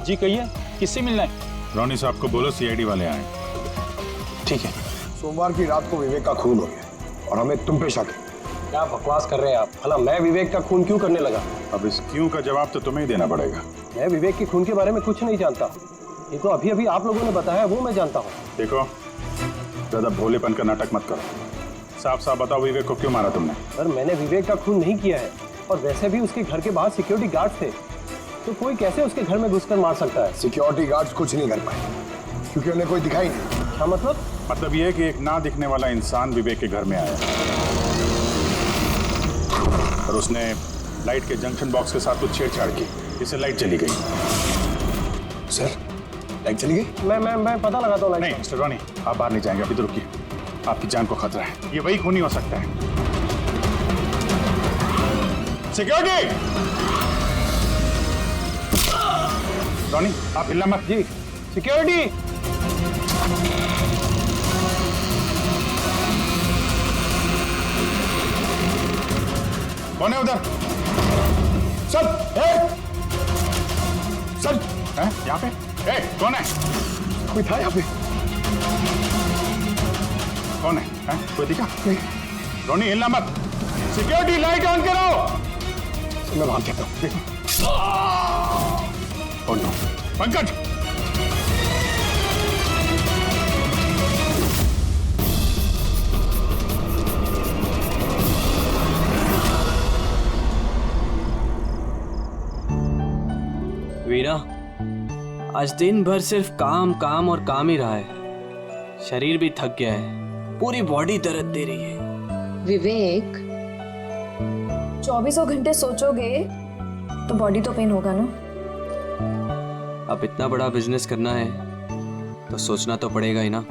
जी कहिए, किससे मिलना है? रोनी साहब को बोलो सीआईडी वाले आए। ठीक है। सोमवार की रात को विवेक का खून हो गया और हमें तुम पे शक है। क्या बकवास कर रहे हैं आप? भला मैं विवेक का खून क्यों करने लगा? अब इस क्यों का जवाब तो तुम्हें ही देना पड़ेगा। मैं विवेक के खून के बारे में कुछ नहीं जानता। ये तो अभी अभी आप लोगों ने बताया, वो मैं जानता हूँ। देखो, ज्यादा भोलेपन का नाटक मत करो। साफ साफ बताओ, विवेक को क्यों मारा तुमने? सर, मैंने विवेक का खून नहीं किया है, और वैसे भी उसके घर के बाहर सिक्योरिटी गार्ड थे, तो कोई कैसे उसके घर में घुसकर मार सकता है? सिक्योरिटी गार्ड्स कुछ नहीं कर पाए क्योंकि उन्हें कोई दिखाई नहीं। क्या मतलब? मतलब ये कि एक ना दिखने वाला इंसान विवेक के घर में आया और उसने लाइट के जंक्शन बॉक्स के साथ कुछ छेड़छाड़ की, इससे लाइट चली गई। सर, लाइट चली गई? मैं पता लगाता हूँ। नहीं मिस्टर रॉनी, आप बाहर नहीं जाएंगे, अभी तो रुकिए, आपकी जान को खतरा है। ये वही खूनी हो सकता है। सिक्योरिटी! रॉनी, आप हिलना मत। जी, सिक्योरिटी! कौन है उधर? सर, सर, हैं? यहाँ पे? कौन है? कोई था यहाँ पे? कौन है? कोई दिखा? नहीं। रॉनी, हिलना मत। सिक्योरिटी, लाइट ऑन करो। मैं भाग जाता हूँ। Oh no. पंकज! वीना, आज दिन भर सिर्फ काम काम और काम ही रहा है। शरीर भी थक गया है, पूरी बॉडी दर्द दे रही है। विवेक, 24 घंटे सोचोगे तो बॉडी तो पेन होगा ना। अब इतना बड़ा बिजनेस करना है तो सोचना तो पड़ेगा ही ना।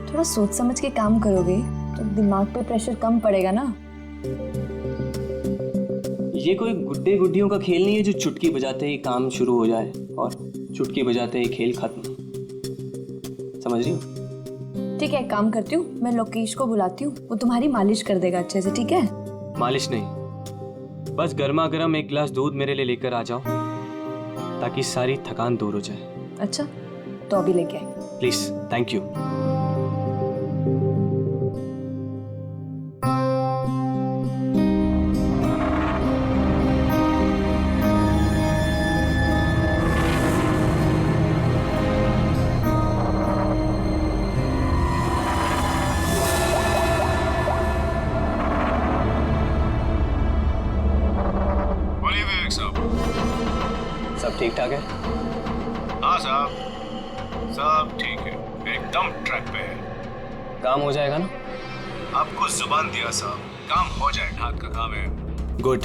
थोड़ा सोच समझ के काम करोगे तो दिमाग पे प्रेशर कम पड़ेगा ना। ये कोई गुड्डे गुड्डियों का खेल नहीं है जो चुटकी बजाते ही काम शुरू हो जाए और चुटकी बजाते ही खेल खत्म। समझ रही हो? ठीक है, एक काम करती हूँ, मैं लोकेश को बुलाती हूँ, वो तुम्हारी मालिश कर देगा अच्छे से। ठीक है? मालिश नहीं, बस गर्मा गर्म एक गिलास दूध मेरे लिए लेकर आ जाओ ताकि सारी थकान दूर हो जाए। अच्छा, तो अभी लेके आए। Please, thank you. सब ठीक ठाक है? हाँ साहब, सब ठीक है, एकदम ट्रैक पे है। काम हो जाएगा ना? आपको जुबान दिया साहब, काम हो जाए, हाथ का काम है। गुड।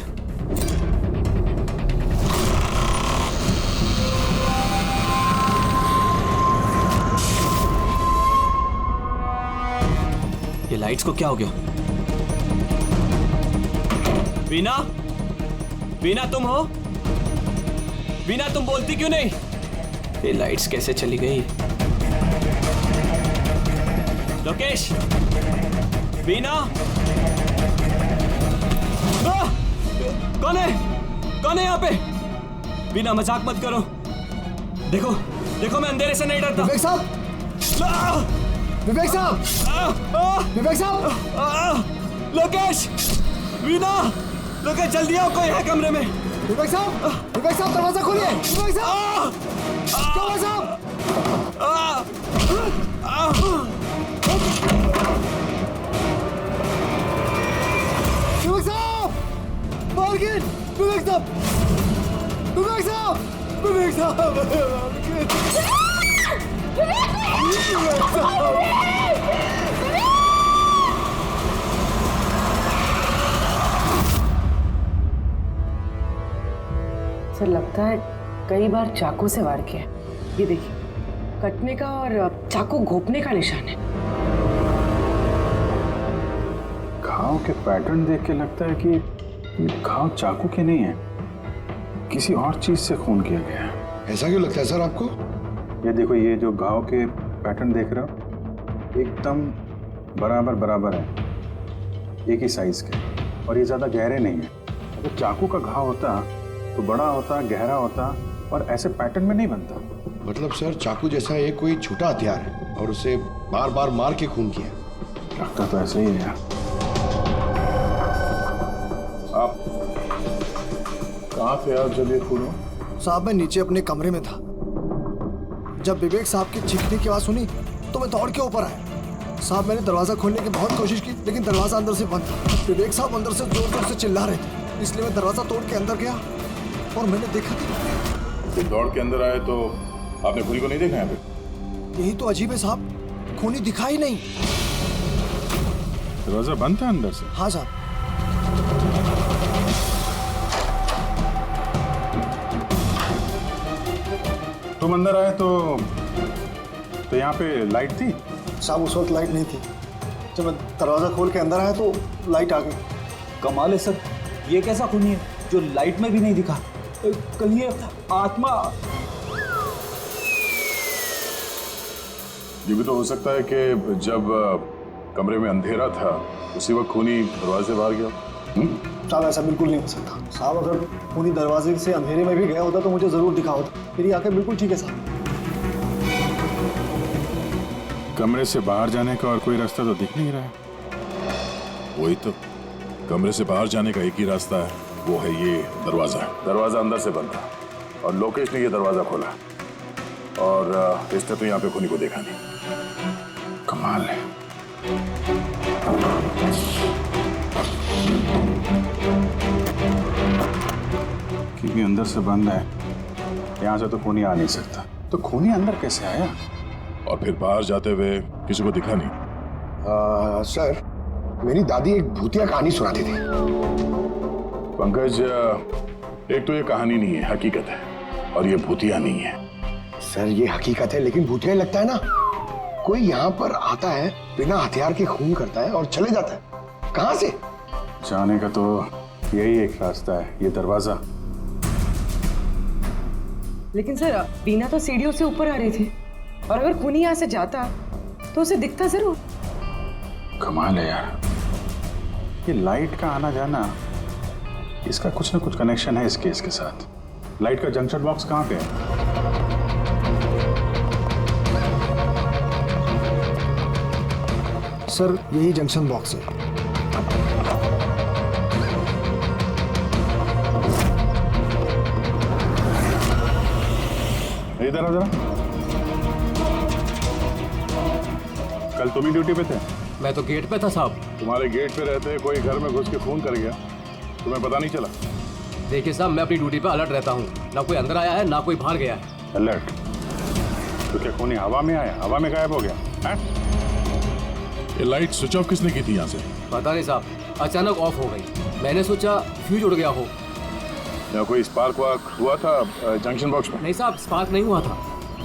ये लाइट्स को क्या हो गया? वीना, वीना तुम हो? वीना, तुम बोलती क्यों नहीं? ये लाइट्स कैसे चली गई? लोकेश, वीना, कौन है? कौन है यहाँ पे? वीना, मजाक मत करो। देखो, देखो, मैं अंधेरे से नहीं डरता। विवेक साहब! विवेक साहब! विवेक साहब! लोकेश, वीना, लोकेश जल्दी आओ, कोई है कमरे में। विवेक साहब! विवेक साहब, दरवाजा खोलिए! विवेक साहब! क्या हुआ साहब? विवेक साहब! मार्गिन! विवेक साहब! विवेक साहब! विवेक साहब! विवेक साहब! सर लगता है कई बार चाकू से वार किया। ये देखिए, कटने का और चाकू घोंपने का निशान है। घाव के पैटर्न देख के लगता है कि ये घाव चाकू के नहीं है, किसी और चीज से खून किया गया है। ऐसा क्यों लगता है सर आपको? ये देखो, ये जो घाव के पैटर्न देख रहे हो, एकदम बराबर बराबर है, एक ही साइज के, और ये ज्यादा गहरे नहीं है। अगर चाकू का घाव होता तो बड़ा होता, गहरा होता, और ऐसे पैटर्न में नहीं बनता। मतलब सर चाकू जैसा ये कोई छोटा हथियार है और उसे बार बार मार के खून किया। लगता तो ऐसे ही है। आप कहाँ थे आज जब ये खून हुआ? साहब मैं नीचे अपने कमरे में था। जब विवेक साहब की चीखने की आवाज सुनी तो मैं दौड़ के ऊपर आया। साहब मैंने दरवाजा खोलने की बहुत कोशिश की लेकिन दरवाजा अंदर से बंद था। विवेक साहब अंदर से जोर जोर से चिल्ला रहे थे, इसलिए मैं दरवाजा तोड़ के अंदर गया और मैंने देखा कि जब दौड़ के अंदर आए तो आपने खूनी को नहीं देखा यहाँ पे? यही तो अजीब है साहब, खूनी दिखा ही नहीं। दरवाजा बंद था अंदर से? हाँ साहब। तुम अंदर आए तो यहाँ पे लाइट थी? साहब उस वक्त लाइट नहीं थी। जब मैं दरवाजा खोल के अंदर आया तो लाइट आ गई। कमाल है सर, ये कैसा खूनी है जो लाइट में भी नहीं दिखा? कहीं ये आत्मा। ये भी तो हो सकता है कि जब कमरे में अंधेरा था उसी वक्त खूनी दरवाजे से बाहर गया। साहब ऐसा बिल्कुल नहीं हो सकता। साहब अगर खूनी दरवाजे से अंधेरे में भी गया होता तो मुझे जरूर दिखा होता। मेरी आंखें बिल्कुल ठीक है साहब। कमरे से बाहर जाने का और कोई रास्ता तो दिख नहीं रहा है। वही तो, कमरे से बाहर जाने का एक ही रास्ता है, वो है ये दरवाजा। दरवाजा अंदर से बंद था और लोकेश ने ये दरवाजा खोला और इसने तो यहाँ पे खूनी को देखा नहीं। कमाल है। क्योंकि अंदर से बंद है, यहाँ से तो खूनी आ नहीं सकता। तो खूनी अंदर कैसे आया? और फिर बाहर जाते हुए किसी को दिखा नहीं। सर मेरी दादी एक भूतिया कहानी सुनाती थी। पंकज, एक तो ये कहानी नहीं है, हकीकत है, और ये भूतिया नहीं है। सर ये हकीकत है लेकिन भूतिया ही लगता है ना। कोई यहाँ पर आता है, बिना हथियार के खून करता है और चले जाता है। कहाँ से? जाने का तो यही एक रास्ता है, ये दरवाजा। लेकिन सर बीना तो सीढ़ियों से ऊपर आ रही थी और अगर खूनी यहाँ से जाता तो उसे दिखता जरूर। कमाल है यार, ये लाइट का आना जाना, इसका कुछ ना कुछ कनेक्शन है इस केस के साथ। लाइट का जंक्शन बॉक्स कहाँ पे है? सर यही जंक्शन बॉक्स है। इधर आओ जरा। कल तुम ही ड्यूटी पे थे? मैं तो गेट पे था साहब। तुम्हारे गेट पे रहते कोई घर में घुस के खून कर गया, तुम्हें पता नहीं चला? देखिए साहब, मैं अपनी ड्यूटी पे अलर्ट रहता हूँ। ना कोई अंदर आया है ना कोई बाहर गया है। अलर्ट? तो क्या खूनी हवा में आया, हवा में गायब हो गया है? ये लाइट स्विच ऑफ किसने की थी यहाँ से? पता नहीं साहब, अचानक ऑफ हो गई। मैंने सोचा फ्यूज उड़ गया हो। या कोई स्पार्क वार्क हुआ था जंक्शन बॉक्स में? नहीं साहब, स्पार्क नहीं हुआ था।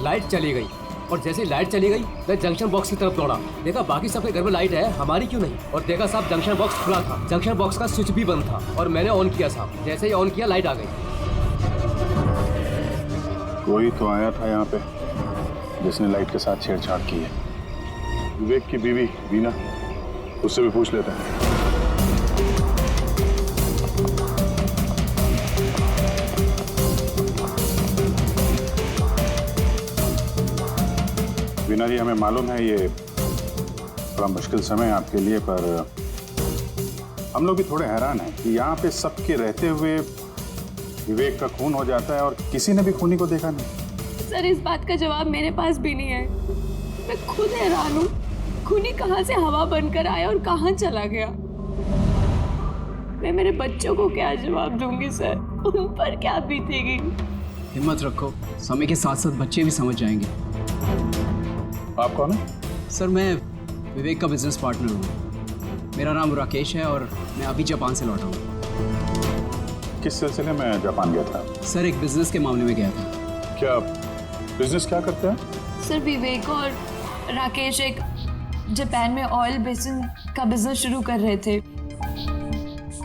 लाइट चली गई और जैसे ही लाइट चली गई मैं जंक्शन बॉक्स की तरफ दौड़ा। देखा बाकी सबके घर में लाइट है, हमारी क्यों नहीं? और देखा साहब जंक्शन बॉक्स खुला था, जंक्शन बॉक्स का स्विच भी बंद था और मैंने ऑन किया साहब। जैसे ही ऑन किया लाइट आ गई। कोई तो आया था यहाँ पे जिसने लाइट के साथ छेड़छाड़ की है। विवेक की बीवी वीना, उससे भी पूछ लेते हैं। वीना जी, हमें मालूम है ये बड़ा मुश्किल समय है आपके लिए, पर हम लोग भी थोड़े हैरान हैं कि यहाँ पे सबके रहते हुए विवेक का खून हो जाता है और किसी ने भी खूनी को देखा नहीं। सर इस बात का जवाब मेरे पास भी नहीं है। मैं खुद हैरान हूँ, खूनी कहाँ से हवा बनकर आया और कहाँ चला गया। मैं मेरे बच्चों को क्या जवाब दूंगी सर, उन पर क्या बीतेगी। हिम्मत रखो, समय के साथ साथ बच्चे भी समझ जाएंगे। आप कौन है? सर मैं विवेक का बिजनेस पार्टनर हूँ। मेरा नाम राकेश है और मैं अभी जापान से लौटा हूँ। किस सिलसिले में जापान गया था? सर एक बिजनेस के मामले में गया था। क्या बिजनेस क्या करते हैं? सर विवेक और राकेश एक जापान में ऑयल बेसिन का बिजनेस शुरू कर रहे थे।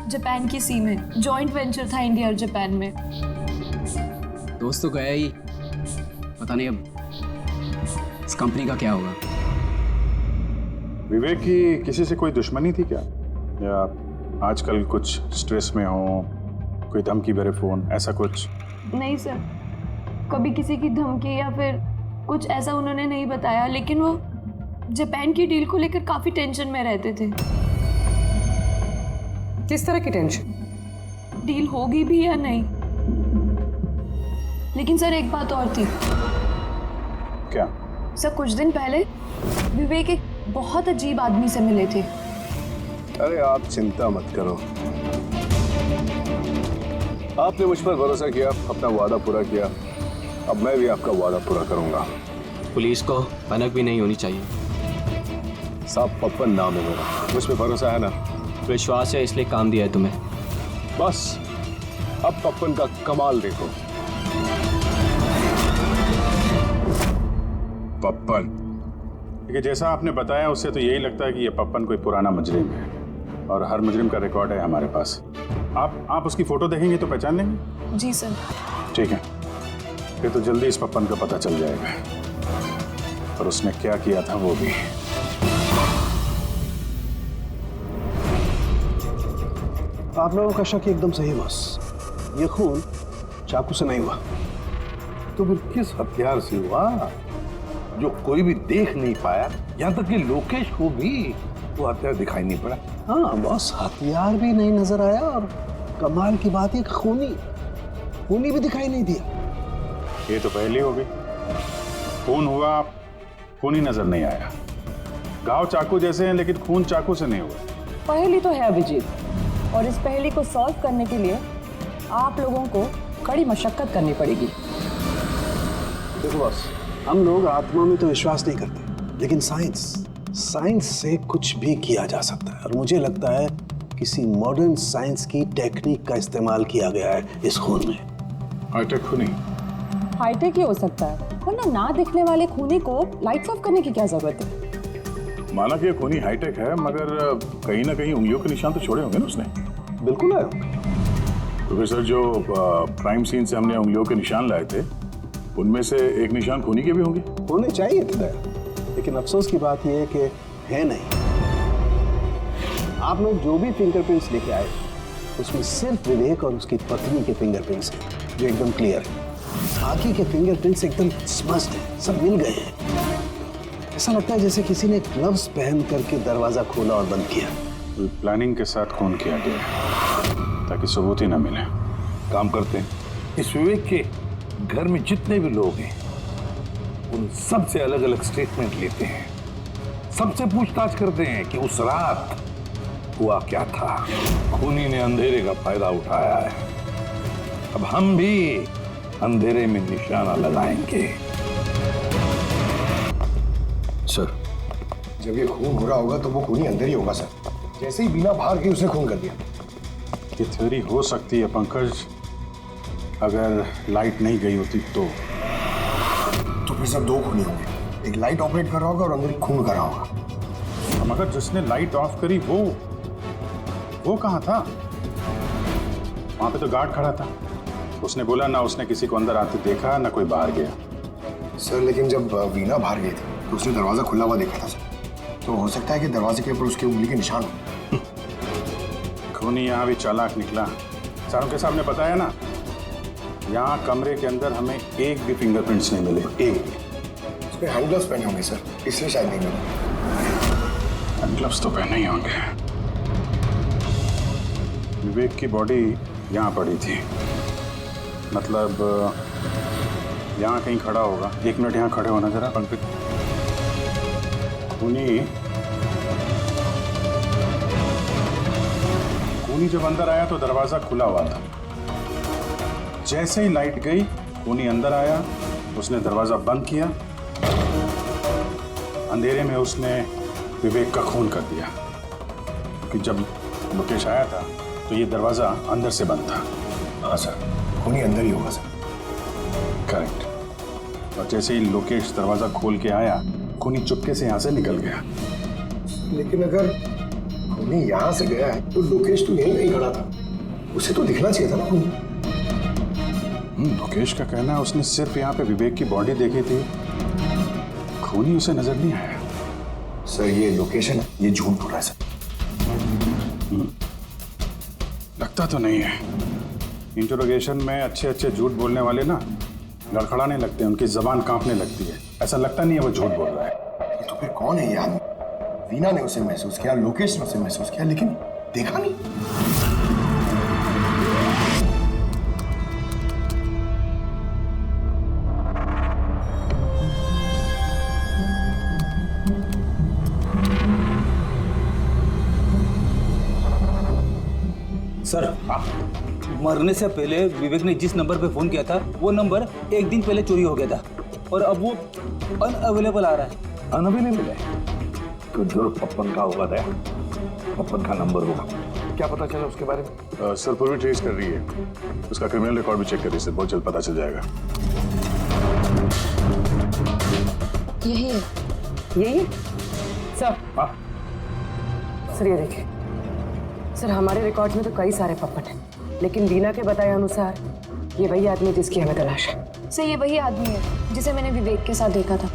जापान की सी में जॉइंट वेंचर था इंडिया और जापान में। दोस्त तो गया ही, पता नहीं अब इस कंपनी का क्या होगा। विवेक की किसी से कोई दुश्मनी थी क्या, या आजकल कुछ स्ट्रेस में हो, कोई धमकी भरे फोन, ऐसा कुछ? नहीं सर, कभी किसी की धमकी या फिर कुछ ऐसा उन्होंने नहीं बताया, लेकिन वो जापान की डील को लेकर काफी टेंशन में रहते थे। किस तरह की टेंशन? डील होगी भी या नहीं। लेकिन सर एक बात और थी। क्या? सर कुछ दिन पहले विवेक एक बहुत अजीब आदमी से मिले थे। अरे आप चिंता मत करो, आपने मुझ पर भरोसा किया, अपना वादा पूरा किया, अब मैं भी आपका वादा पूरा करूंगा। पुलिस को भनक भी नहीं होनी चाहिए। साहब पप्पन नाम है मेरा, मुझ पर भरोसा है ना? विश्वास है इसलिए काम दिया है तुम्हें। बस अब पप्पन का कमाल देखो। पप्पन? देखिए, जैसा आपने बताया उससे तो यही लगता है कि ये पप्पन कोई पुराना मुजरिम है और हर मुजरिम का रिकॉर्ड है हमारे पास। आप उसकी फोटो देखेंगे तो पहचान लेंगे? जी सर। ठीक है, फिर तो जल्दी इस पप्पन का पता चल जाएगा और उसने क्या किया था वो भी। आप लोगों का शक एकदम सही बॉस, ये खून चाकू से नहीं हुआ। तो फिर किस हथियार से हुआ जो कोई भी देख नहीं पाया, यहाँ तक कि लोकेश को भी वो हथियार दिखाई नहीं पड़ा? हाँ बॉस, हथियार भी नहीं नजर आया और कमाल की बात है खूनी भी दिखाई नहीं दिया। ये तो पहली हो गई। खून हुआ, खून ही नजर नहीं आया। घाव चाकू जैसे हैं लेकिन खून चाकू से नहीं हुआ। पहेली तो है अभिजीत, और इस पहेली को सॉल्व करने के लिए आप लोगों को कड़ी मशक्कत करनी पड़ेगी। देखो बॉस, हम लोग आत्मा में तो विश्वास नहीं करते, लेकिन साइंस से कुछ भी किया जा सकता है और मुझे लगता है किसी मॉडर्न साइंस की टेक्निक का इस्तेमाल किया गया है इस खून में। हाईटेक खूनी? हाईटेक ही हो सकता है, वरना ना दिखने वाले खूनी को लाइट्स ऑफ करने की क्या जरूरत है? माना कि ये खूनी हाईटेक है, मगर कहीं ना कहीं उंगलियों के निशान तो छोड़े होंगे ना उसने? बिल्कुल है। तो फिर सर, जो क्राइम सीन से हमने उंगलियों के निशान लाए थे उनमें से एक निशान खूनी के भी होंगे? होने चाहिए थे, लेकिन अफसोस की बात यह है कि है नहीं। आप लोग जो भी फिंगरप्रिंट्स लेके आए उसमें सिर्फ विवेक और उसकी पत्नी के फिंगरप्रिंट्स हैं जो एकदम क्लियर है। बाकी के फिंगरप्रिंट्स एकदम स्पष्ट हैं, सब मिल गए हैं। ऐसा लगता है जैसे किसी ने ग्लव्स पहन करके दरवाजा खोला और बंद किया। प्लानिंग के साथ खून किया गया ताकि सबूत ही ना मिले। काम करते हैं, इस विवेक के घर में जितने भी लोग हैं उन सब से अलग अलग स्टेटमेंट लेते हैं, सबसे पूछताछ करते हैं कि उस रात हुआ क्या था। खूनी ने अंधेरे का फायदा उठाया है, अब हम भी अंधेरे में निशाना लगाएंगे। सर, जब ये खून हो रहा होगा तो वो खूनी अंदर ही होगा सर। जैसे ही बीना बाहर गई उसने खून कर दिया। ये थ्योरी हो सकती है पंकज, अगर लाइट नहीं गई होती तो फिर सब दो खूनी होंगे, एक लाइट ऑपरेट कर रहा होगा और अंदर खून कर रहा होगा। मगर जिसने लाइट ऑफ करी वो कहाँ था? वहां पे तो गार्ड खड़ा था, उसने बोला ना उसने किसी को अंदर आते देखा ना कोई बाहर गया। सर लेकिन जब वीना बाहर गई थी तो उसने दरवाजा खुला हुआ देखा था सर, तो हो सकता है कि दरवाजे के ऊपर उसकी उंगली के निशान हो। खूनी यहाँ भी चालाक निकला। सारों के सामने बताया ना, यहाँ कमरे के अंदर हमें एक भी फिंगरप्रिंट्स नहीं मिले, एक भी। उसने हैंड ग्लव्स पहने होंगे सर, इसलिए शायद नहीं मिले। हैंड ग्लव्स तो पहने ही होंगे। विवेक की बॉडी यहाँ पड़ी थी, मतलब यहाँ कहीं खड़ा होगा। 1 मिनट यहाँ खड़े होना जरा पंकज। खूनी जब अंदर आया तो दरवाजा खुला हुआ था। जैसे ही लाइट गई खूनी अंदर आया, उसने दरवाजा बंद किया, अंधेरे में उसने विवेक का खून कर दिया। क्योंकि जब मुकेश आया था तो ये दरवाजा अंदर से बंद था। हाँ सर, खूनी अंदर ही होगा सर। करेक्ट। और जैसे ही लोकेश दरवाजा खोल के आया, खूनी चुपके से यहाँ से निकल गया। लेकिन अगर खूनी यहाँ से गया है तो लोकेश तो यहीं कहीं खड़ा था, उसे तो दिखना चाहिए था ना खूनी। लोकेश का कहना है उसने सिर्फ यहाँ पे विवेक की बॉडी देखी थी, खूनी उसे नजर नहीं आया। सर ये लोकेशन, ये झूठ बोल रहा है सर। लगता तो नहीं है। इंटरोगेशन में अच्छे झूठ बोलने वाले ना लड़खड़ाने लगते हैं, उनकी जबान कांपने लगती है। ऐसा लगता नहीं है वो झूठ बोल रहा है। तो फिर कौन है ये आदमी? वीना ने उसे महसूस किया, लोकेश ने उसे महसूस किया, लेकिन देखा नहीं। सर, मरने से पहले विवेक ने जिस नंबर पे फोन किया था वो नंबर एक दिन पहले चोरी हो गया था और अब वो अनअवेलेबल आ रहा है। अनअवेलेबल है तो जरूर पप्पन का होगा दया, पप्पन का नंबर होगा। क्या पता चला उसके बारे में? सर पूरी ट्रेस कर रही है, उसका क्रिमिनल रिकॉर्ड भी चेक कर रही है सर, बहुत जल्द पता चल जाएगा। यही है। यही सर? हाँ सर ये देखिए सर, हमारे रिकॉर्ड में तो कई सारे पप्पन हैं, लेकिन वीना के बताए अनुसार ये वही आदमी जिसकी हमें तलाश है। सर ये वही आदमी है जिसे मैंने विवेक के साथ देखा था।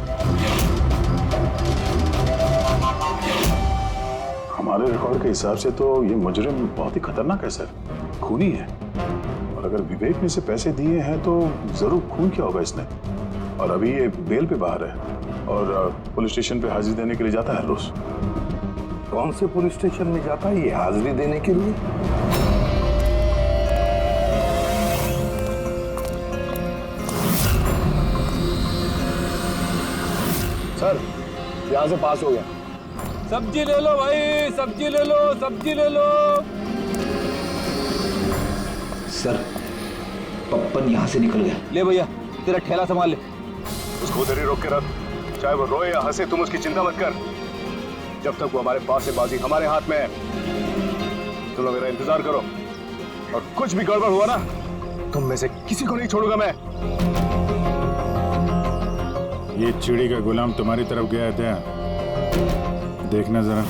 हमारे रिकॉर्ड के हिसाब से तो ये मुजरिम बहुत ही खतरनाक है सर, खूनी है। और अगर विवेक ने इसे पैसे दिए हैं तो जरूर खून किया होगा इसने। और अभी ये बेल पे बाहर है और पुलिस स्टेशन पे हाजिरी देने के लिए जाता है रोज। कौन से पुलिस स्टेशन में जाता है ये हाजिरी देने के लिए? सर यहाँ से पास हो गया। सब्जी ले लो भाई, सब्जी ले लो, सब्जी ले लो। सर पप्पन यहाँ से निकल गया। ले भैया तेरा ठेला संभाल ले। उसको उधर ही रोक के रख, चाहे वो रोए या हंसे तुम उसकी चिंता मत कर। जब तक वो हमारे पास है बाजी हमारे हाथ में है। तुम लोग मेरा इंतजार करो और कुछ भी गड़बड़ हुआ ना तुम में से किसी को नहीं छोड़ूंगा मैं। ये चिड़ी का गुलाम तुम्हारी तरफ गया था, देखना जरा।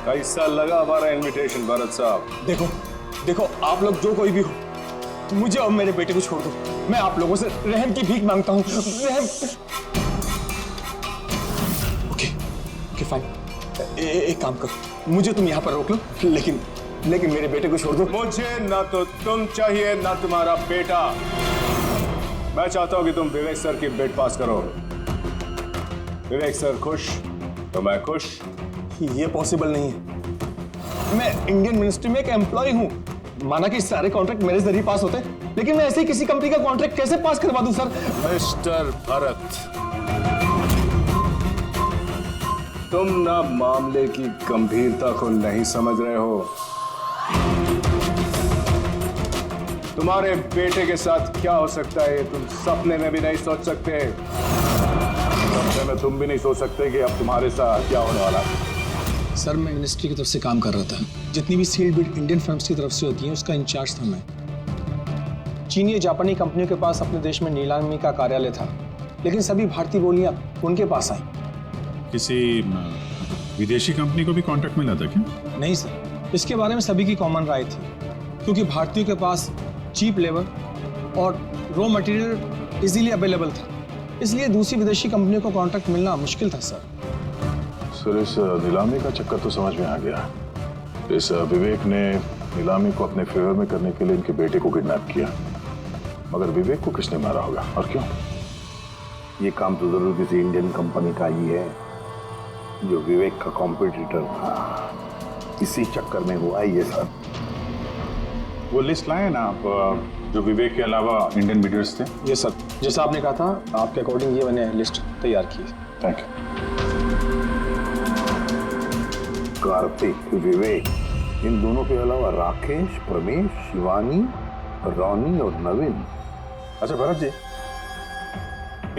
कैसा लगा हमारा इनविटेशन भरत साहब? देखो देखो, आप लोग जो कोई भी हो, मुझे और मेरे बेटे को छोड़ दो। मैं आप लोगों से रहम की भीख मांगता हूँ। रहम। ओके फाइन, एक काम करो, मुझे तुम यहाँ पर रोक लो, लेकिन मेरे बेटे को छोड़ दो। मुझे ना तो तुम चाहिए ना तुम्हारा बेटा। मैं चाहता हूँ कि तुम विवेक सर की बिड पास करो। विवेक सर खुश तो मैं खुश। ये पॉसिबल नहीं है। मैं इंडियन मिनिस्ट्री में एक एम्प्लॉय हूँ। माना कि सारे कॉन्ट्रैक्ट मेरे जरिए पास होते, लेकिन मैं ऐसे ही किसी कंपनी का कॉन्ट्रैक्ट कैसे पास करवा दूं सर? मिस्टर भरत, तुम ना मामले की गंभीरता को नहीं समझ रहे हो। तुम्हारे बेटे के साथ क्या हो सकता है तुम सपने में भी नहीं सोच सकते। सपने में तुम भी नहीं सोच सकते कि अब तुम्हारे साथ क्या होने वाला है। सर मैं मिनिस्ट्री की तरफ से काम कर रहा था। जितनी भी सील्ड बिड इंडियन फर्म्स की तरफ से होती हैं उसका इंचार्ज था मैं। चीनी या जापानी कंपनियों के पास अपने देश में नीलामी का कार्यालय था, लेकिन सभी भारतीय बोलियां उनके पास आई। किसी विदेशी कंपनी को भी कॉन्ट्रैक्ट मिला था क्या? नहीं सर, इसके बारे में सभी की कॉमन राय थी, क्योंकि भारतीयों के पास चीप लेबर और रॉ मटेरियल इजीली अवेलेबल था, इसलिए दूसरी विदेशी कंपनियों को कॉन्ट्रैक्ट मिलना मुश्किल था सर। सर इस नीलामी का चक्कर तो समझ में आ गया। इस विवेक ने नीलामी को अपने फेवर में करने के लिए इनके बेटे को किडनैप किया, मगर विवेक को किसने मारा होगा और क्यों? ये काम तो जरूर किसी इंडियन कंपनी का ही है जो विवेक का कॉम्पिटिटर था। इसी चक्कर में हुआ ये सब। वो लिस्ट लाए ना आप, जो विवेक के अलावा इंडियन बिडर्स थे? ये सर, जैसा आपने कहा था आपके अकॉर्डिंग ये मैंने लिस्ट तैयार की है। Thank you. कार्तिक, विवेक, इन दोनों के अलावा राकेश, प्रमेश, शिवानी, रोनी और नवीन। अच्छा भरत जी,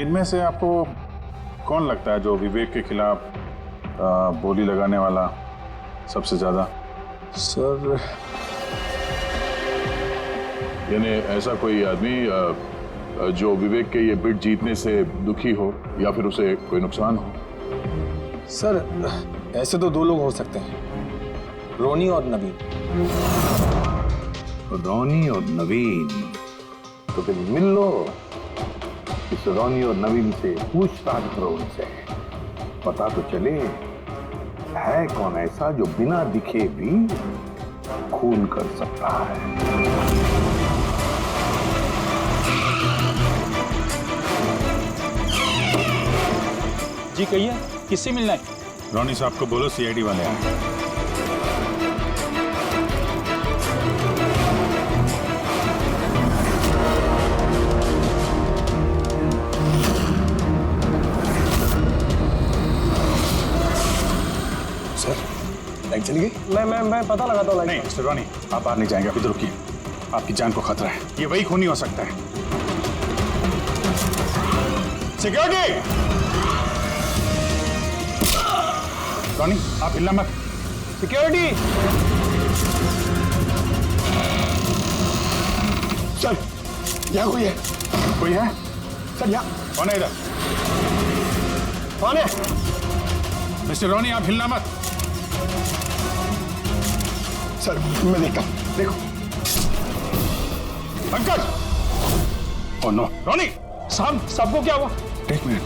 इनमें से आपको कौन लगता है जो विवेक के खिलाफ बोली लगाने वाला सबसे ज्यादा? सर यानी ऐसा कोई आदमी जो विवेक के ये बिड जीतने से दुखी हो या फिर उसे कोई नुकसान हो? सर ऐसे तो दो लोग हो सकते हैं, रोनी और नवीन। रोनी और नवीन, तो फिर मिल लो। इस रोनी और नवीन से पूछताछ करो उनसे, पता तो चले है कौन ऐसा जो बिना दिखे भी खून कर सकता है। जी कहिए, किससे मिलना है? रोनी साहब को बोलो सीआईडी वाले आए। लाइट चली गई? मैं पता लगाता हूँ। नहीं मिस्टर रॉनी, आप बाहर नहीं जाएंगे, अभी तो रुकिए। आपकी जान को खतरा है, ये वही खूनी हो सकता है। सिक्योरिटी! रॉनी, आप हिलना मत। सिक्योरिटी! सर, यहाँ कोई है? कोई है? सर यहाँ। कौन है इधर? कौन है? मिस्टर रॉनी, आप हिलना मत। सर, मैं देखता हूँ, देखो। पंकज! Oh no, Ronnie! साहब, सबको क्या हुआ? एक मिनट।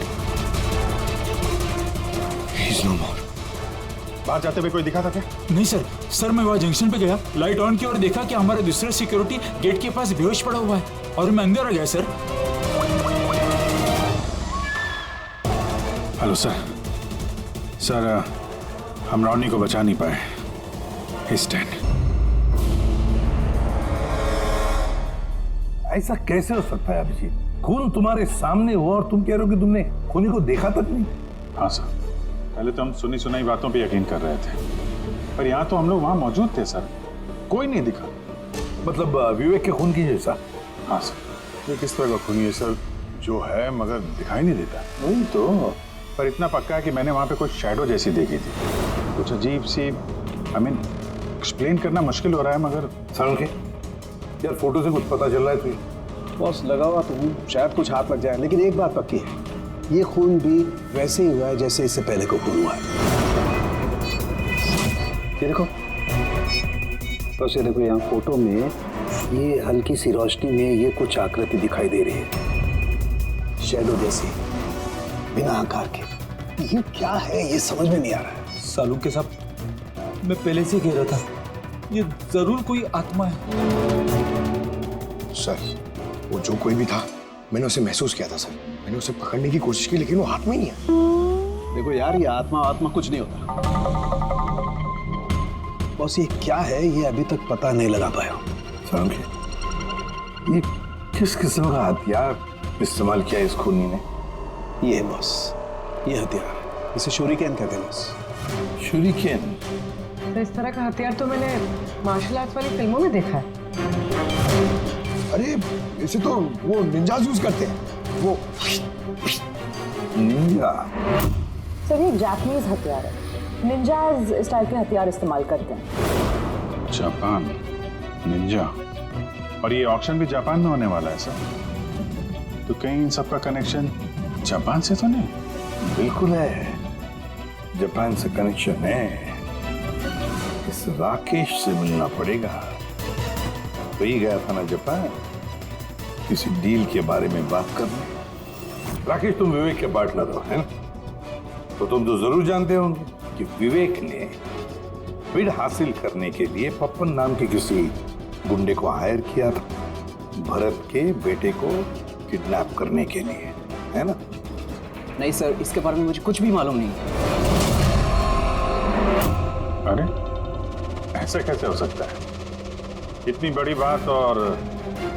He's no more. बाहर जाते हुए कोई दिखा था क्या? नहीं सर, मैं वहाँ जंक्शन पे गया, लाइट ऑन की और देखा कि हमारा दूसरा सिक्योरिटी गेट के पास बेहोश पड़ा हुआ है और मैं अंदर आ गया सर। Hello sir. सर, हम रॉनी को बचा नहीं पाए। He's dead. ऐसा कैसे हो सकता है अभिजीत? खून तुम्हारे सामने हो और तुम कह रहे हो कि तुमने खूनी को देखा तक नहीं? हाँ सर, पहले तो हम सुनी सुनाई बातों पे यकीन कर रहे थे, पर यहाँ तो हम लोग वहाँ मौजूद थे सर, कोई नहीं दिखा। मतलब विवेक के खून की जैसा? हाँ सर। ये किस तरह का खूनी है सर, जो है मगर दिखाई नहीं देता? वही तो। पर इतना पक्का है कि मैंने वहाँ पे कुछ शैडो जैसी देखी थी, कुछ अजीब सी। एक्सप्लेन करना मुश्किल हो रहा है मगर। सर के यार, फोटो से कुछ पता चल रहा है तुझे? बॉस, लगा हुआ तो हूँ, शायद कुछ हाथ लग जाए, लेकिन एक बात पक्की है, ये खून भी वैसे ही हुआ है जैसे इससे पहले को खून हुआ है। ये देखो बस, ये देखो यहाँ फोटो में ये हल्की सी रोशनी में ये कुछ आकृति दिखाई दे रही है, शैडो जैसी, बिना आकार के। ये क्या है, ये समझ में नहीं आ रहा है। सालू के साथ मैं पहले से कह रहा था, ये जरूर कोई आत्मा है। सर, वो जो कोई भी था, मैंने उसे महसूस किया था सर। मैंने उसे पकड़ने की कोशिश की, लेकिन वो हाथ में ही है। देखो यार, ये आत्मा कुछ नहीं होता। बॉस, ये क्या है, ये अभी तक पता नहीं लगा पाया। ये किस किस्म का हथियार इस्तेमाल किया इस खूनी ने? ये है बॉस, ये हथियार, इसे शूरिकेन कहते हैं बॉस। शूरिकेन? तो इस तरह का हथियार तो मैंने मार्शल आर्ट्स वाली फिल्मों में देखा है। अरे इसे तो वो निंजाज यूज करते हैं, वो निंजा। सर, ये जापानीज हथियार है, निंजाज स्टाइल के हथियार इस्तेमाल करते हैं। जापान निंजा, और ये ऑक्शन भी जापान में होने वाला है सर, तो कहीं इन सबका कनेक्शन जापान से तो नहीं? बिल्कुल है, जापान से कनेक्शन है। इस राकेश से मिलना पड़ेगा। वही गया था ना जापान, किसी डील के बारे में बात करने। राकेश, तुम विवेक के पार्टनर हो, है ना? तो तुम तो जरूर जानते होंगे कि विवेक ने बिड हासिल करने के लिए पप्पन नाम के किसी गुंडे को हायर किया था, भरत के बेटे को किडनैप करने के लिए, है ना? नहीं सर, इसके बारे में मुझे कुछ भी मालूम नहीं। अरे ऐसा कैसे हो सकता है? इतनी बड़ी बात और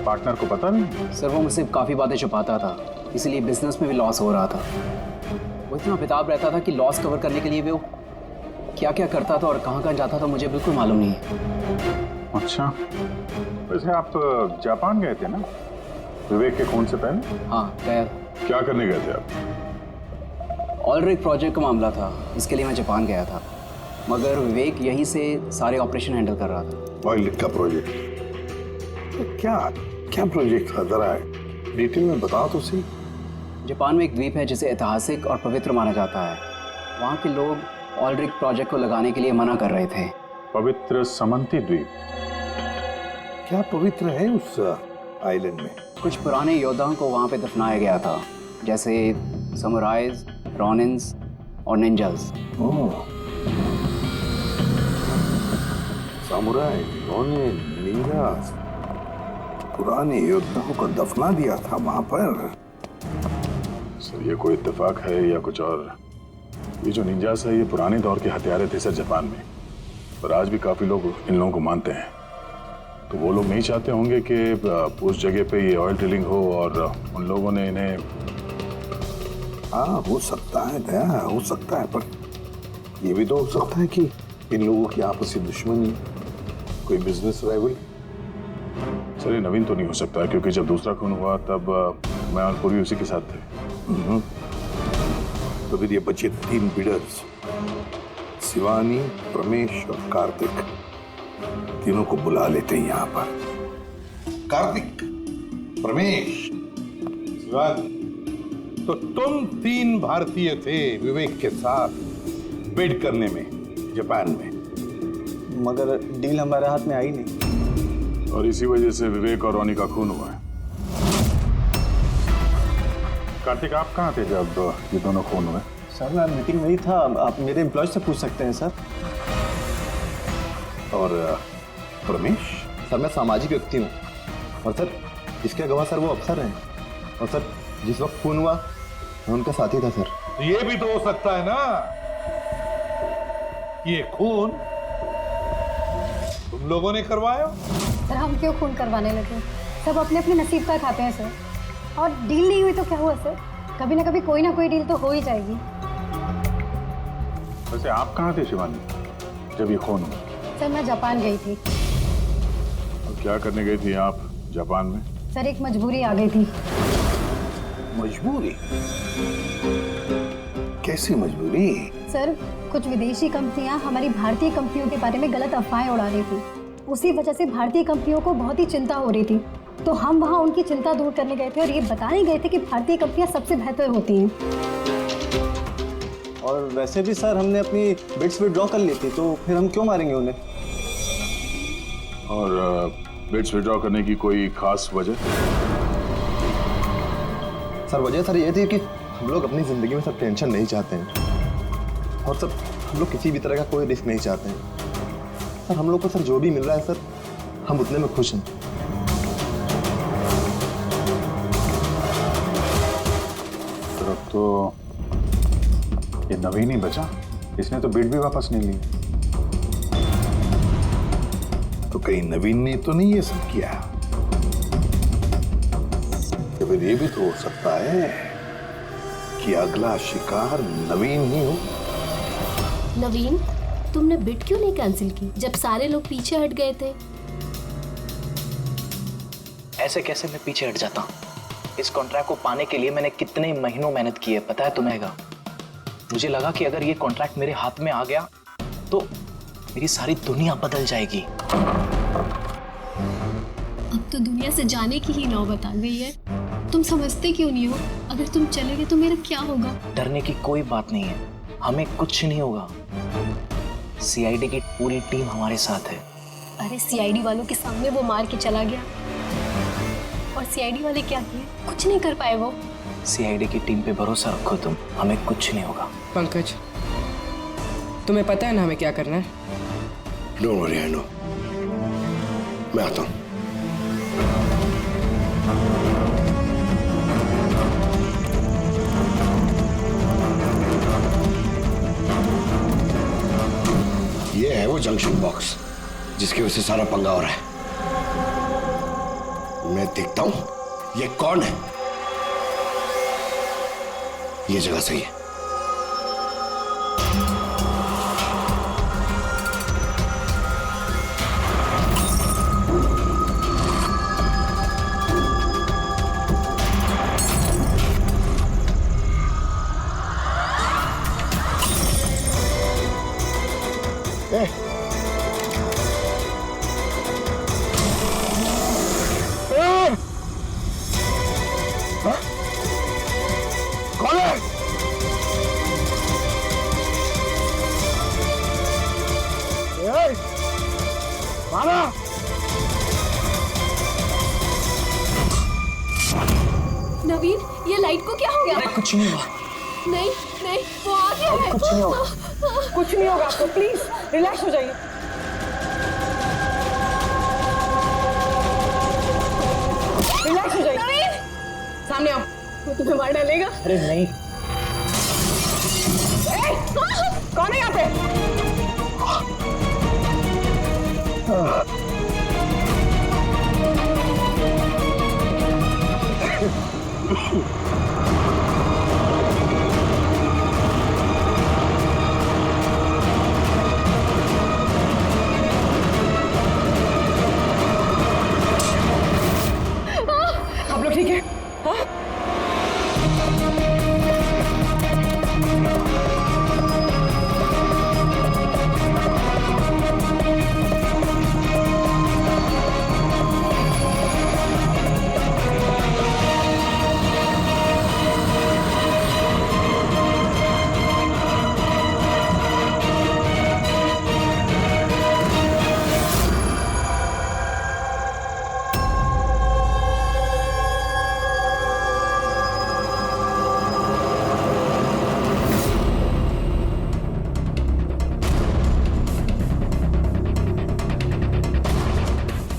पार्टनर को पता नहीं? सर, वो मुझसे काफ़ी बातें छुपाता था, इसीलिए बिजनेस में भी लॉस हो रहा था। वो इतना बेताब रहता था कि लॉस कवर करने के लिए वो क्या क्या करता था और कहाँ कहाँ जाता था, मुझे बिल्कुल मालूम नहीं है। अच्छा, वैसे आप जापान गए थे ना विवेक के खून से पहले? हाँ गया। क्या करने गए थे आप? ऑलरेडी प्रोजेक्ट का मामला था, इसके लिए मैं जापान गया था, मगर विवेक यहीं से सारे ऑपरेशन हैंडल कर रहा था। ऑयल का प्रोजेक्ट? तो क्या प्रोजेक्ट था, जरा डिटेल में बताओ तो सही। जापान में एक द्वीप है जिसे ऐतिहासिक और पवित्र माना जाता है। वहाँ के लोग ऑलरेडी प्रोजेक्ट को लगाने के लिए मना कर रहे थे। पवित्र समंती द्वीप? क्या पवित्र है उस आइलैंड में? कुछ पुराने योद्धाओं को वहाँ पे दफनाया गया था, जैसे समुराइज, रॉनिन्स और निंजास। सामुराई, रॉनिन, निंजास, पुराने योद्धाओं को दफना दिया था वहां पर। सर ये कोई इत्तेफाक है या कुछ और? ये जो निंजास है ये पुराने दौर के हथियारे थे सर जापान में, पर आज भी काफी लोग इन लोगों को मानते हैं। तो वो लोग नहीं चाहते होंगे कि उस जगह पे ये ऑयल ड्रिलिंग हो और उन लोगों ने इन्हें। हाँ हो सकता है दया, हो सकता है, पर ये भी तो हो सकता है कि इन लोगों की आपसी दुश्मनी, कोई बिजनेस राइवल। सर ये नवीन तो नहीं हो सकता है, क्योंकि जब दूसरा खून हुआ तब मैं और पूरी उसी के साथ थे। तो फिर ये बचे 3 बिल्डर्स, शिवानी, प्रमेश और कार्तिक, तीनों को बुला लेते हैं यहाँ पर। कार्तिक, प्रमेश, शिवानी, तो तुम 3 भारतीय थे विवेक के साथ बिड करने में जापान में, मगर डील हमारे हाथ में आई नहीं, और इसी वजह से विवेक और रोनी का खून हुआ है। कार्तिक आप कहाँ थे जब ये दोनों खून हुए? सर मैं मीटिंग में ही था, आप मेरे एम्प्लॉय से पूछ सकते हैं सर। और प्रमेश? सर मैं सामाजिक व्यक्ति हूँ, और सर इसके गवाह सर वो अफसर हैं, और सर जिस वक्त खून हुआ मैं उनका साथी था सर। तो ये भी तो हो सकता है ना कि ये खून तुम लोगों ने करवाया? सर हम क्यों खून करवाने लगे? सब अपने अपने नसीब का खाते हैं सर, और डील नहीं हुई तो क्या हुआ सर? कभी ना कभी कोई ना कोई डील तो हो ही जाएगी। वैसे आप कहाँ थे शिवानी जब ये खून हुआ? सर मैं जापान गई थी। और क्या करने गई थी आप जापान में? सर एक मजबूरी आ गई थी। मजबूरी? कैसी मजबूरी? सर कुछ विदेशी कंपनियां हमारी भारतीय कंपनियों के बारे में गलत अफवाहें उड़ा रही थी। उसी वजह से भारतीय कंपनियों को बहुत ही चिंता हो रही थी, तो हम वहाँ उनकी चिंता दूर करने गए थे और ये बताने गए थे कि भारतीय कंपनियां सबसे बेहतर होती हैं। और वैसे भी सर हमने अपनी बिड्स विड्रॉ कर ली थी, तो फिर हम क्यों मारेंगे उन्हें? और बिड्स विड्रॉ करने की कोई खास वजह? सर वजह सर ये थी कि हम लोग अपनी ज़िंदगी में सब टेंशन नहीं चाहते हैं, और सर हम लोग किसी भी तरह का कोई रिस्क नहीं चाहते हैं। सर हम लोग को सर जो भी मिल रहा है सर हम उतने में खुश हैं। सर अब तो ये नवीन ही बचा, इसने तो बिड भी वापस नहीं ली। तो कहीं नवीन ने तो नहीं ये सब किया? तो फिर ये भी तो हो सकता है कि अगला शिकार नवीन ही हो। नवीन, तुमने बिड क्यों नहीं कैंसिल की जब सारे लोग पीछे हट गए थे? ऐसे कैसे मैं पीछे हट जाता? इस कॉन्ट्रैक्ट को पाने के लिए मैंने कितने महीनों मेहनत की है पता है तुम्हें? मुझे लगा कि अगर ये कॉन्ट्रैक्ट मेरे हाथ में आ गया तो मेरी सारी दुनिया बदल जाएगी। अब तो दुनिया से जाने की ही नौबत आ गई है। तुम समझते क्यों नहीं हो? अगर तुम चले गए तो मेरा क्या होगा? डरने की कोई बात नहीं है, हमें कुछ नहीं होगा। सीआईडी की पूरी टीम हमारे साथ है। अरे सीआईडी वालों के सामने वो मार के चला गया, और सीआईडी वाले क्या किए? कुछ नहीं कर पाए वो। सीआईडी की टीम पे भरोसा रखो तुम, हमें कुछ नहीं होगा। पंकज तुम्हें पता है ना हमें क्या करना है? Don't worry, I know. मैं आता हूं। ये है वो जंक्शन बॉक्स जिसकी वजह से सारा पंगा हो रहा है। मैं देखता हूं ये कौन है। ये जगह सही है। कौन है? मारा! कुछ नहीं हुआ। नहीं नहीं, वो आ गया है। कुछ नहीं होगा। कुछ नहीं होगा आपको, प्लीज रिलैक्स हो जाइए। रिलैक्स हो जाइए। सामने आओ, वो तुम्हें मार डालेगा। अरे नहीं। कौन है यहाँ पे? आप लोग ठीक है? हाँ?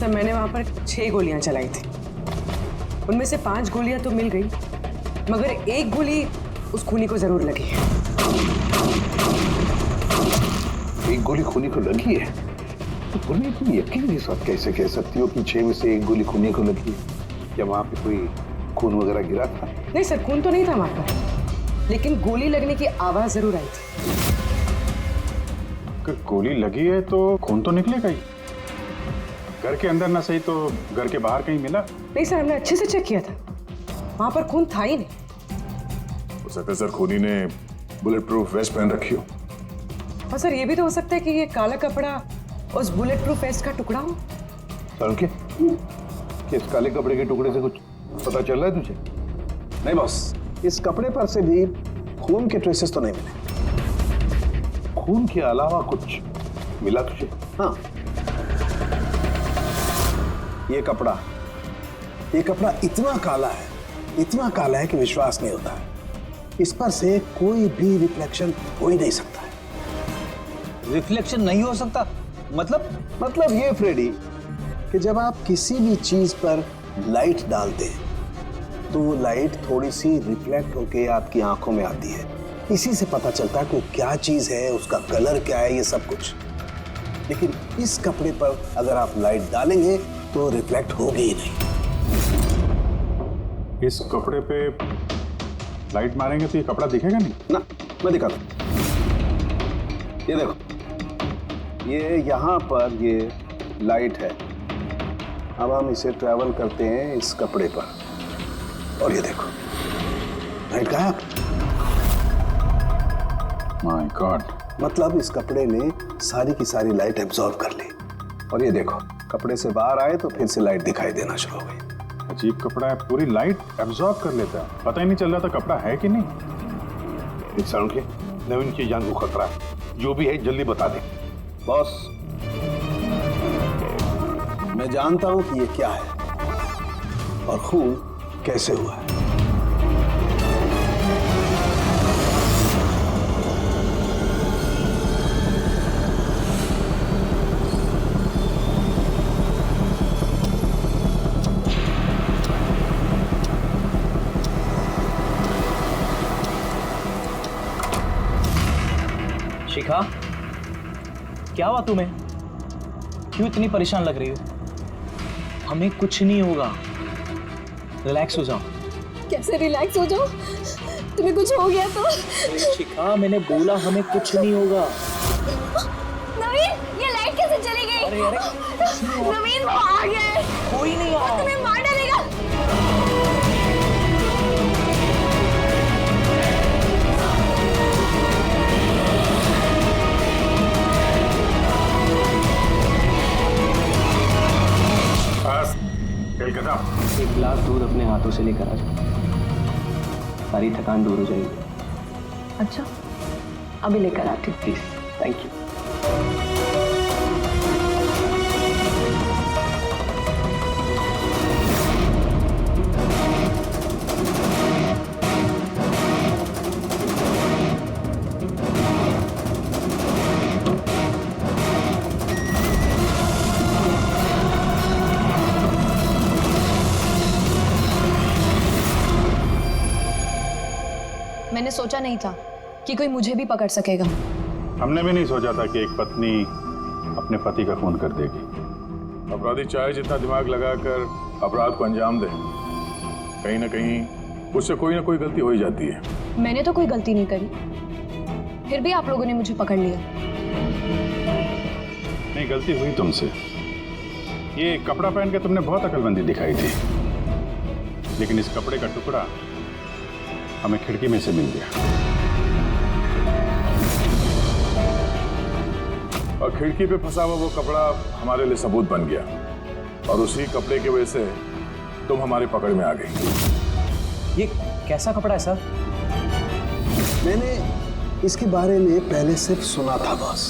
मैंने वहां पर 6 गोलियां चलाई थी। उनमें से 5 गोलियां तो मिल गई, मगर एक गोली उस खूनी को जरूर लगी है। एक गोली खूनी को लगी है? तो तुम्हें तुम यकीन के साथ कैसे कह सकती हो कि 6 में से एक गोली खूनी को लगी है? क्या वहां पे कोई खून वगैरह गिरा था? नहीं सर, खून तो नहीं था वहां पर, लेकिन गोली लगने की आवाज जरूर आई थी। अगर गोली लगी है तो खून तो निकलेगा ही। घर के अंदर ना सही तो घर के बाहर कहीं मिला? नहीं सर, हमने अच्छे से चेक किया था, वहां पर खून था ही नहीं। हो सकता है सर खूनी ने बुलेट प्रूफ वेस्ट पहन रखी हो। और सर ये भी तो हो सकता है कि ये काला कपड़ा उस बुलेट प्रूफ वेस्ट का टुकड़ा हो। इस काले कपड़े के टुकड़े से कुछ पता चल रहा है तुझे? नहीं बॉस, इस कपड़े पर से भी खून के ट्रेसेस तो नहीं मिले। खून के अलावा कुछ मिला तुझे? हाँ, ये कपड़ा इतना काला है कि विश्वास नहीं होता है। इस पर से कोई भी रिफ्लेक्शन हो ही नहीं सकता है। रिफ्लेक्शन नहीं हो सकता? मतलब ये फ्रेडी कि जब आप किसी भी चीज पर लाइट डालते हैं तो वो लाइट थोड़ी सी रिफ्लेक्ट होके आपकी आंखों में आती है। इसी से पता चलता है कि क्या चीज है, उसका कलर क्या है, ये सब कुछ। लेकिन इस कपड़े पर अगर आप लाइट डालेंगे तो रिफ्लेक्ट होगी ही नहीं। इस कपड़े पे लाइट मारेंगे तो ये कपड़ा दिखेगा नहीं ना। मैं दिखाता हूं, ये देखो, ये यहाँ पर ये लाइट है। अब हम इसे ट्रैवल करते हैं इस कपड़े पर और ये देखो लाइट गायब। माय गॉड, मतलब इस कपड़े ने सारी की सारी लाइट एब्जॉर्ब कर ली। और ये देखो, कपड़े से बाहर आए तो फिर से लाइट दिखाई देना शुरू हो गई। अजीब कपड़ा है, पूरी लाइट एब्जॉर्ब कर लेता है। पता ही नहीं चल रहा था कपड़ा है कि नहीं। इंसान के नवीन की जान को खतरा है, जो भी है जल्दी बता दे। बॉस, मैं जानता हूं कि ये क्या है और खून कैसे हुआ है। शिखा, क्या हुआ तुम्हें? क्यों इतनी परेशान लग रही हो? हमें कुछ नहीं होगा, रिलैक्स हो जाओ। कैसे रिलैक्स हो जाओ? तुम्हें कुछ हो गया तो? शिखा, मैंने बोला हमें कुछ नहीं होगा। नवीन, ये लाइट कैसे चली गई? अरे नवीन, वो आ गया है। कोई नहीं आ रहा। तुम्हें मार डालेगा। एक गिलास दूध अपने हाथों से लेकर आ जाओ, सारी थकान दूर हो जाएगी। अच्छा, अभी लेकर आती हूँ। Please, thank you. सोचा नहीं था कि कोई मुझे भी पकड़ सकेगा। हमने भी नहीं सोचा था कि एक पत्नी अपने पति का खून कर देगी। अपराधी चाहे जितना दिमाग लगाकर अपराध को अंजाम दे, कहीं ना कहीं उससे कोई ना कोई गलती हो ही जाती है। मैंने तो कोई गलती नहीं करी, फिर भी आप लोगों ने मुझे पकड़ लिया। नहीं, गलती हुई तुमसे। ये कपड़ा पहन के तुमने बहुत अकलमंदी दिखाई थी, लेकिन इस कपड़े का टुकड़ा हमें खिड़की में से मिल गया और खिड़की पे फंसा हुआ वो कपड़ा हमारे लिए सबूत बन गया और उसी कपड़े की वजह से तुम हमारी पकड़ में आ गई। ये कैसा कपड़ा है सर? मैंने इसके बारे में पहले सिर्फ सुना था बॉस।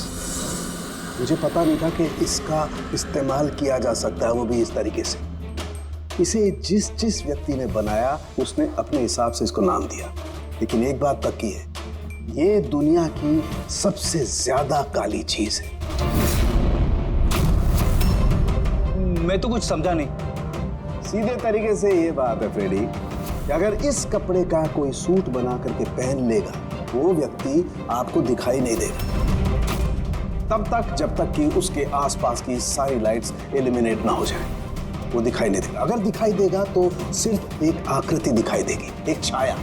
मुझे पता नहीं था कि इसका इस्तेमाल किया जा सकता है, वो भी इस तरीके से। इसे जिस जिस व्यक्ति ने बनाया उसने अपने हिसाब से इसको नाम दिया, लेकिन एक बात पक्की है, ये दुनिया की सबसे ज्यादा काली चीज है। मैं तो कुछ समझा नहीं। सीधे तरीके से ये बात है फ्रेडी कि अगर इस कपड़े का कोई सूट बना करके पहन लेगा, वो व्यक्ति आपको दिखाई नहीं देगा तब तक जब तक कि उसके आसपास की सारी लाइट्स एलिमिनेट ना हो जाए। वो दिखाई नहीं देगा। अगर दिखाई देगा तो सिर्फ एक आकृति दिखाई देगी, एक छाया,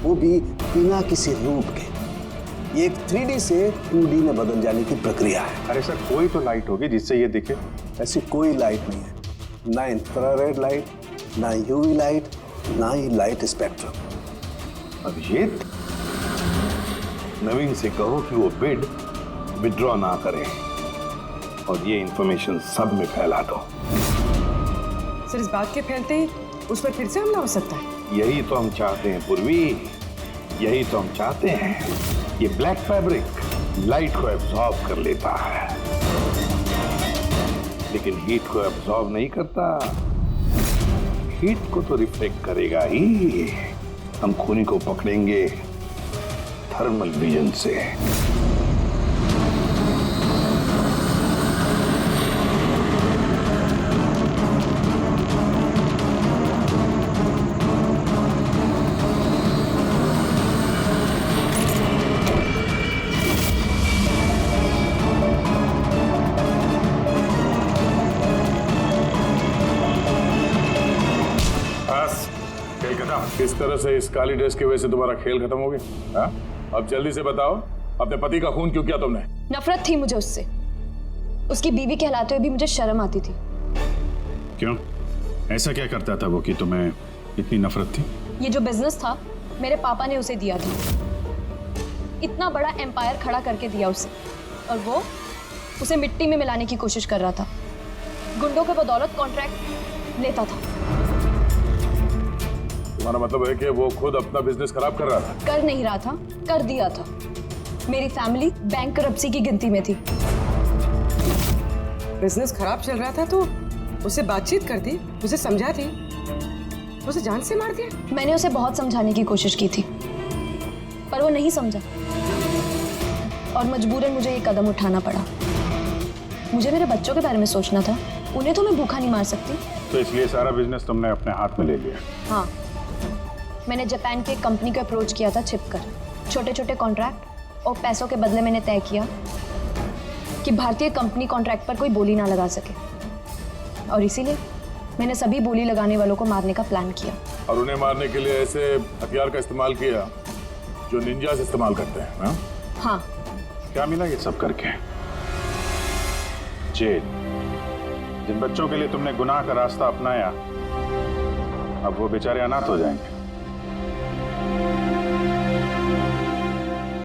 वो भी बिना किसी रूप के। ये एक 3D से 2D में बदल जाने की प्रक्रिया है। अरे सर, कोई तो लाइट होगी जिससे ये दिखे। ऐसी कोई लाइट नहीं है, ना इंफ्रारेड लाइट, ना यूवी लाइट, ना ही लाइट स्पेक्ट्रम। अभिजीत, नवीन से कहो कि वो बिड विड्रॉ ना करे और ये इंफॉर्मेशन सब में फैला दो। सर, इस बात के फैलते ही उस पर फिर से हमला हो सकता है। यही तो हम चाहते हैं पूर्वी, यही तो हम चाहते हैं। ये ब्लैक फैब्रिक लाइट को एब्जॉर्ब कर लेता है, लेकिन हीट को एब्जॉर्ब नहीं करता। हीट को तो रिफ्लेक्ट करेगा ही। हम खूनी को पकड़ेंगे थर्मल विजन से। इस तरह से इस काली ड्रेस की वजह से तुम्हारा खेल खत्म हो गया? अब जल्दी से बताओ, अपने पति का खून क्यों किया तुमने? नफरत थी मुझे उससे। उसकी बीवी कहलाते हुए भी मुझे शर्म आती थी। क्यों? ऐसा क्या करता था वो कि तुम्हें इतनी नफरत थी? ये जो बिजनेस था मेरे पापा ने उसे दिया था। इतना बड़ा एम्पायर खड़ा करके दिया उसे, और वो उसे मिट्टी में मिलाने की कोशिश कर रहा था। गुंडों के बदौलत कॉन्ट्रैक्ट लेता था। तुम्हारा मतलब है कि वो खुद अपना बिजनेस खराब कर रहा था? कर नहीं रहा था, कर दिया था। मेरी फैमिली बैंक करप्सी की गिनती में थी। बिजनेस खराब चल रहा था तो उससे बातचीत कर दी, उसे समझा दी, उसे जान से मार दिया। मैंने उसे बहुत समझाने की कोशिश की थी, पर वो नहीं समझा और मजबूरन मुझे ये कदम उठाना पड़ा। मुझे मेरे बच्चों के बारे में सोचना था, उन्हें तो मैं भूखा नहीं मार सकती। तो इसलिए सारा बिजनेस तुमने अपने हाथ में ले लिया? हाँ, मैंने जापान की एक कंपनी को अप्रोच किया था छिपकर। छोटे छोटे कॉन्ट्रैक्ट और पैसों के बदले मैंने तय किया कि भारतीय कंपनी कॉन्ट्रैक्ट पर कोई बोली ना लगा सके, और इसीलिए मैंने सभी बोली लगाने वालों को मारने का प्लान किया। और उन्हें मारने के लिए ऐसे हथियार का इस्तेमाल किया जो निंजास इस्तेमाल करते हैं? हाँ? हाँ। क्या मिला ये सब करके? जेल। जिन बच्चों के लिए तुमने गुनाह का रास्ता अपनाया, अब वो बेचारे अनाथ हो जाएंगे।